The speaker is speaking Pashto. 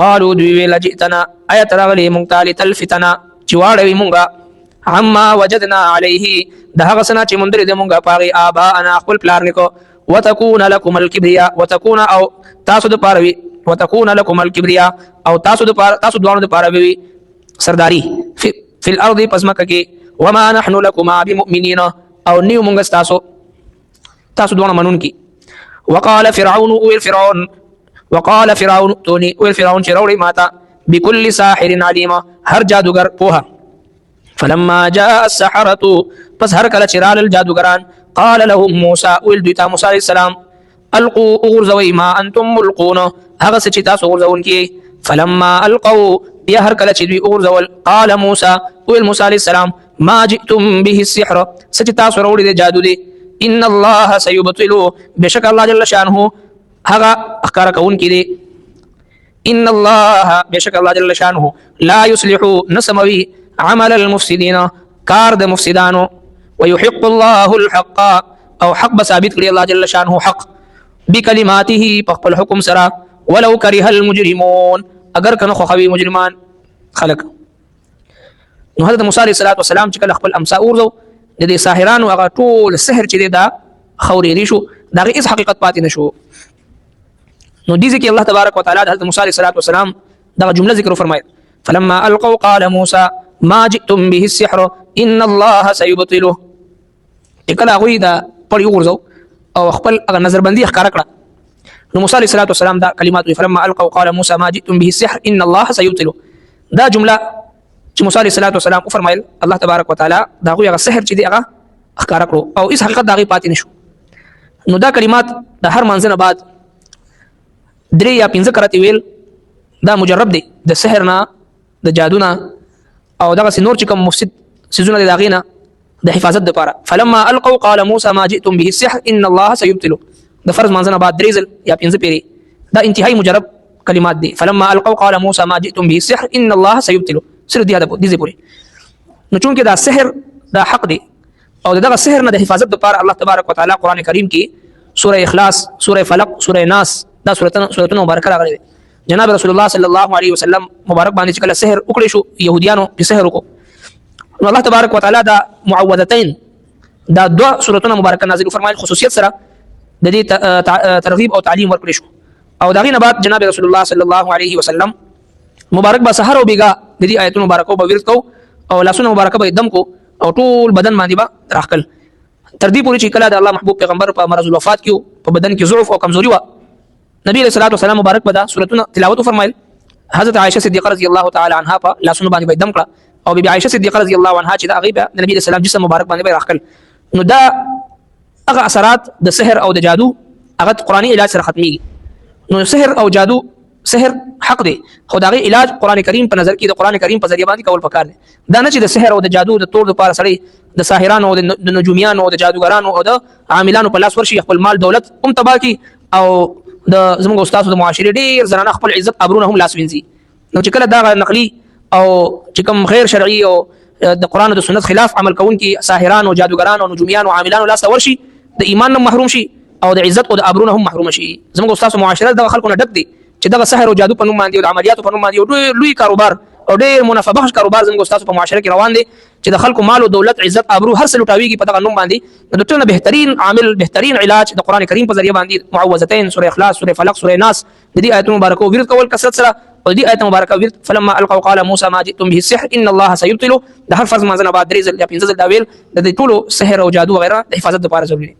قالوا دوی ویل جئتنا آیت راغلی مونږ ته لتلفتنا چې واړوي مونږه عما وجدنا عليه د هغه څه نه چې مونږ درې مونږه پاغي آباءنا خپل پلار نیکو وتكون لكم الكبرياء وتكون او تاسو د پاروي وتكون لكم الكبرياء او تاسو د پار تاسو دوانو د پاروي سرداری في الارض پسمکه کې وما نحن لكما بمؤمنين او نیو مونږ تاسو دوانو منون کی وقال فرعون توني فرعون شروړي ماتا بكل ساحر عليم هر جادوگر پوها فلما جاء السحرة پس هر کله چرال الجادوگران قال لهم موسى دویتا موسی علیہ السلام القوا اغرزوي ما انتم ملقون هغه څه چې تاسو غرزون کی فلما القوا بیا هر کله چې دوی اغرزول قال موسى علیہ السلام ما جئتم به السحر څه چې تاسو وروړي د جادو دی ان الله سيبطله بشک الله جل شانه هغه اخکار کون کی دی ان الله بشک الله جل شانه لا يصلح نسموي عمل المفسدين کار د مفسدانو ويحق الله الحق او حق ثابت کړي الله جل شانه حق بكلماته بخپل حکم سرا ولو كره المجرمون اگر کنه خو خوي مجرمان خلق نو حضرت موسی عليه السلام چې کله خپل امسا اورزو د دې ساحرانو هغه ټول سحر چې دا خوري شو دا هیڅ حقیقت پاتې نشو نو دې ځکه الله تبارک وتعالى حضرت موسی عليه السلام دا جمله ذکر فرمایي فلما القوا قال موسى ما جئتم به السحر ان الله سيبطله کله غوی دا پړ یو او خپل نظر بندي ښکار کړه نو موسی عليه السلام دا کلمات فلما القوا قال موسى ما جئتم به السحر ان الله سيبطله دا جمله چې موسی عليه السلام فرمایل الله تبارک وتعالى دا غوی هغه سحر چې دی هغه ښکار کړو او هیڅ حقیقت دا غي پاتې نشو نو دا کلمات د هر منځنه بعد درې یا پنځه کرته ویل دا مجرب دی د سحر نه د جادو نه او دغه نور چې کوم مفسد سيزونه د داغینه د حفاظت لپاره فلما القوا قال موسى ما جئتم به السحر ان الله سيبطله د فرض منځنه بعد درېزل یا پنځه پیری دا انتهایی مجرب کلمات دي فلما القوا قال موسى ما جئتم به السحر ان الله سيبطله سر دي دې پوری نو چونکه دا سحر دا حق دی او دغه سحر نه د حفاظت لپاره الله تبارک وتعالى قران کریم کې سوره اخلاص سوره فلق سوره ناس دا سورته مبارکه راغلي جناب رسول الله صلی الله علیه وسلم مبارک باندې چې کله سحر وکړي شو يهوديانو په سحر وکړو نو الله تبارک وتعالى دا معوذتين دا دوا سورته مبارکه نازل فرمایل خصوصیت سره د دې ترغیب او تعلیم ورکړي شو او دا غي نه بعد جناب رسول الله صلی الله علیه وسلم مبارک با سحر او بیگا د دې آیتونو مبارکو به ورت کو او لاسونو مبارکه به دم کو او ټول بدن باندې با راخل تر دې پورې چې کله د الله محبوب پیغمبر په مرض الوفات کې په بدن کې ضعف او کمزوري و نبی علیہ الصلوۃ والسلام مبارک بدا سورتونه تلاوت فرمایل حضرت عائشہ صدیقہ رضی الله تعالی عنها په لاسونو باندې دم کړه او بی عائشہ صدیقہ رضی الله عنها چې دا غیبه د نبی علیہ السلام جسم مبارک باندې راخل نو دا هغه اثرات د سحر او د جادو هغه قرآنی علاج سره ختميږي نو سحر او جادو سحر حق دی خدای علاج قران کریم په نظر کې د قران کریم په ذریعہ باندې کول پکار دی دا نه چې د سحر او د جادو د تور لپاره سړی د ساحرانو او د نجوميانو او د جادوګرانو او د عاملانو په لاس ورشي خپل مال دولت هم تباہ کی او د زموږ استادو د معاشري ډیر زنانه خپل عزت ابرونه هم لاس وینځي نو چې کله دا نقلي او چې کوم غیر شرعي او د قران او د سنت خلاف عمل کوونکي ساحرانو او جادوګرانو او نجوميانو او عاملانو لاس ورشي د ایمان نه محروم شي او د عزت او د ابرونه هم محروم شي زموږ استادو معاشره د خلکو نه ډک دي چې دا سحر او جادو په نوم باندې او د عملیاتو په نوم باندې ډېر لوی کاروبار او ډېر منافع بخش کاروبار زموږ استادو په معاشره کې روان دي چې د خلکو مال او دولت عزت ابرو هر څه لوټاويږي په دغه نوم باندې د ټولو بهترین عامل بهترین علاج د قران کریم په ذریعہ باندې معوذتين سوره اخلاص سوره فلق سوره ناس د دې آیتونو مبارکو ورت کول کثرت سره او دې آیت مبارکه ورت فلما القوا قال موسى ما جئتم به السحر ان الله سيبطله د هر فرض منځنه بعد درې ځل یا پنځه ځل دا ویل د ټولو سحر او جادو وغیرہ د حفاظت لپاره ضروري